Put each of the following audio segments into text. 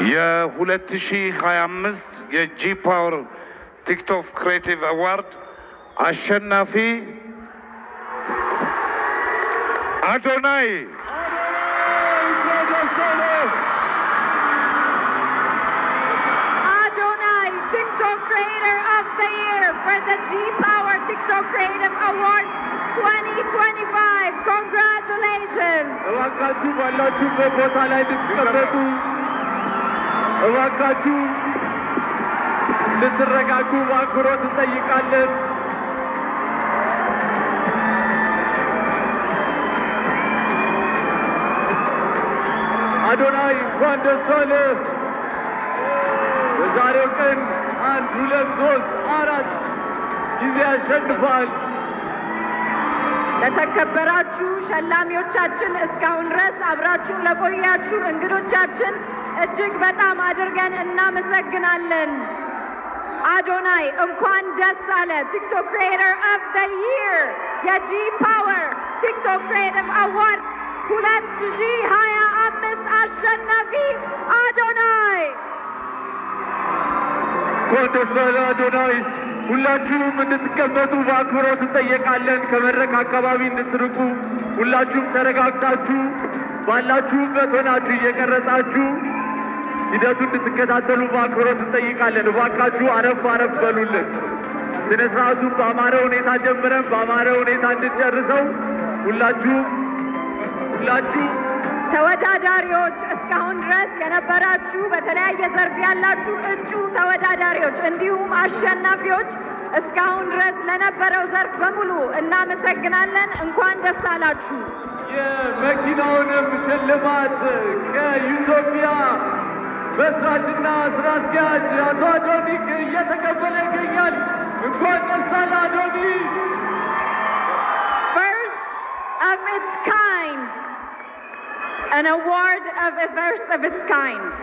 የ2025 የጂ ፓወር ቲክቶክ ክሬቲቭ አዋርድ አሸናፊ አዶናይ TikTok Creator of the Year for the G Power TikTok Creative Awards 2025. Congratulations! እባካችሁ ባላችሁበት ቦታ ላይ እንድትቀመጡ እባካችሁ እንድትረጋጉ በአክብሮት እንጠይቃለን። አዶናይ እንኳን ደስ አለህ። በዛሬው ቀን 1 2 3 4 ጊዜ አሸንፏል። ለተከበራችሁ ሸላሚዎቻችን እስካሁን ድረስ አብራችሁን ለቆያችሁ እንግዶቻችን እጅግ በጣም አድርገን እናመሰግናለን። አዶናይ እንኳን ደስ አለ። ቲክቶክ ክሪኤተር ኦፍ ዘ ይር የጂ ፓወር ቲክቶክ ክሪኤቲቭ አዋርድስ 2025 አሸናፊ አዶናይ። እንኳን ደስ አለ አዶናይ። ሁላችሁም እንድትቀመጡ በአክብሮት እንጠየቃለን። ከመድረክ አካባቢ እንድትርቁ ሁላችሁም ተረጋግታችሁ ባላችሁበት ሆናችሁ እየቀረጻችሁ ሂደቱን እንድትከታተሉ በአክብሮት እንጠይቃለን። እባካችሁ አረፍ አረፍ በሉልን። ስነ ስርዓቱን በአማረ ሁኔታ ጀምረን በአማረ ሁኔታ እንድንጨርሰው ሁላችሁ ተወዳዳሪዎች እስካሁን ድረስ የነበራችሁ በተለያየ ዘርፍ ያላችሁ እጩ ተወዳዳሪዎች እንዲሁም አሸናፊዎች እስካሁን ድረስ ለነበረው ዘርፍ በሙሉ እናመሰግናለን። እንኳን ደስ አላችሁ። የመኪናውንም ሽልማት ከኢትዮጵያ መስራችና ስራ አስኪያጅ አቶ አዶኒክ እየተቀበለ ይገኛል። እንኳን ደስ አለ አዶኒ። First of its kind. An award of a first of its kind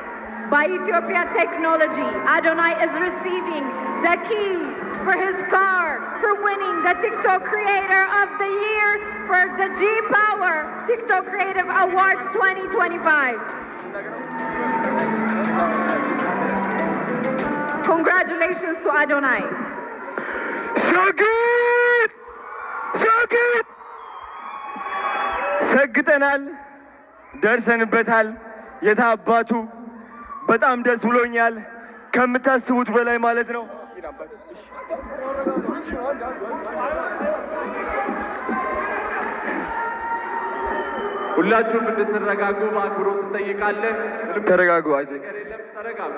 by Ethiopia Technology. Adonai is receiving the key for his car for winning the TikTok Creator of the Year for the G Power TikTok Creative Awards 2025. Congratulations to Adonai. So good! So good! ሰግጠናል፣ ደርሰንበታል። የታባቱ በጣም ደስ ብሎኛል፣ ከምታስቡት በላይ ማለት ነው። ሁላችሁም እንድትረጋጉ በአክብሮት እንጠይቃለን። ተረጋጉ፣ ተረጋጉ።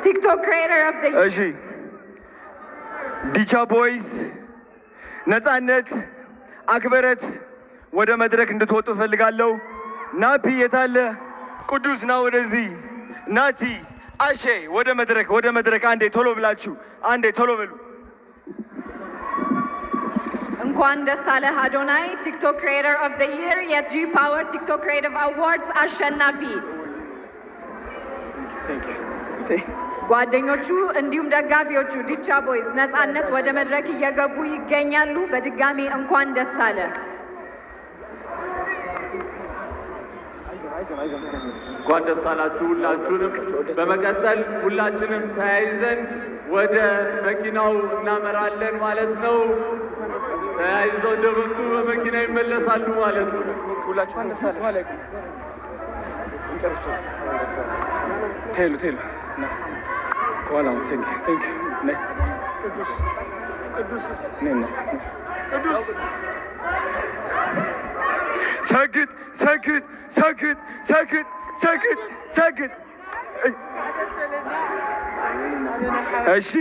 ቲክቶክ ክሪኤተር ኦፍ ዘ ይር። እሺ ዲቻ ቦይስ ነፃነት አክበረት ወደ መድረክ እንድትወጡ ፈልጋለሁ። ናፒ የታለ? ቅዱስ ና ወደዚህ። ናቲ አሼ ወደ መድረክ አንዴ ቶሎ ብላችሁ አንዴ ቶሎ በሉ። እንኳን ደስ አለህ አዶናይ፣ ቲክቶክ ክሪኤተር ኦፍ ዘ ይር የጂ ፓወር ቲክቶክ ክሪኤቲቭ አዋርድስ አሸናፊ። ጓደኞቹ እንዲሁም ደጋፊዎቹ ዲቻ ቦይስ ነፃነት ወደ መድረክ እየገቡ ይገኛሉ። በድጋሚ እንኳን ደስ አለ። እንኳን ደስ አላችሁ ሁላችሁንም። በመቀጠል ሁላችንም ተያይዘን ወደ መኪናው እናመራለን ማለት ነው። ተያይዘው እንደመጡ በመኪና ይመለሳሉ ማለት ነው። ሁላችሁም ደስ አለ። ቴሉ ከኋላ ቴንክ ቅዱስ ሰግጥ። እሺ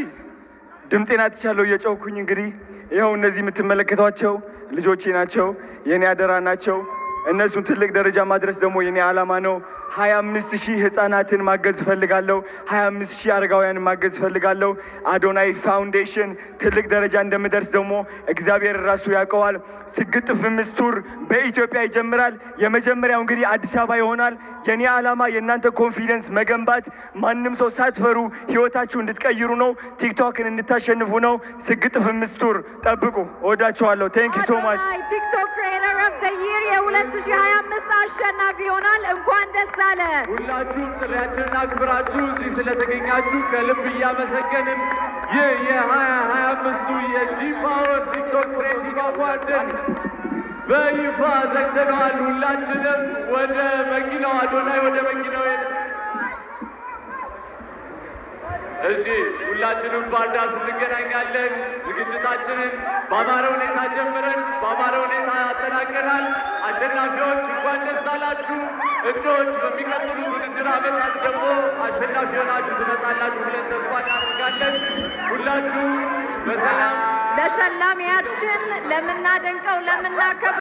ድምፄን አጥቻለሁ እየጮኩኝ። እንግዲህ ይኸው እነዚህ የምትመለከቷቸው ልጆቼ ናቸው፣ የኔ አደራ ናቸው። እነሱን ትልቅ ደረጃ ማድረስ ደግሞ የኔ ዓላማ ነው። 25,000 ህፃናትን ማገዝ ፈልጋለሁ። 25,000 አረጋውያንን ማገዝ ፈልጋለሁ። አዶናይ ፋውንዴሽን ትልቅ ደረጃ እንደምደርስ ደግሞ እግዚአብሔር ራሱ ያውቀዋል። ስግጥ ፍምስ ቱር በኢትዮጵያ ይጀምራል። የመጀመሪያው እንግዲህ አዲስ አበባ ይሆናል። የኔ ዓላማ የእናንተ ኮንፊደንስ መገንባት፣ ማንም ሰው ሳትፈሩ ህይወታችሁ እንድትቀይሩ ነው። ቲክቶክን እንድታሸንፉ ነው። ስግጥ ፍምስ ቱር ጠብቁ። እወዳችኋለሁ። ቴንክ ዩ ሶ ማች። ቲክቶክ ክሪኤተር ኦፍ ዘ ይር የ2025 አሸናፊ ይሆናል። እንኳን ደስ አለ። ሁላችሁም ጥሪያችንን አክብራችሁ እዚህ ስለተገኛችሁ ከልብ እያመሰገንን ይህ የ2025ቱ የጂ ፓወር ቲክቶክ ክሬቲቭ አዋርድን በይፋ ዘግተነዋል። ሁላችንም ወደ መኪናው አዶናይ ወደ መኪናው እሺ፣ ሁላችንም ባህር ዳር እንገናኛለን። ዝግጅታችንን በአማረ ሁኔታ ጀምረን በአማረ ሁኔታ ያጠናቀናል። አሸናፊዎች እንኳን ደስ አላችሁ። እጩዎች በሚቀጥሉት ውድድር ዓመታት ደግሞ አሸናፊ ሆናችሁ ትመጣላችሁ ብለን ተስፋ እናደርጋለን። ሁላችሁ በሰላም ለሸላሚያችን ለምናደንቀው ለምናከብረው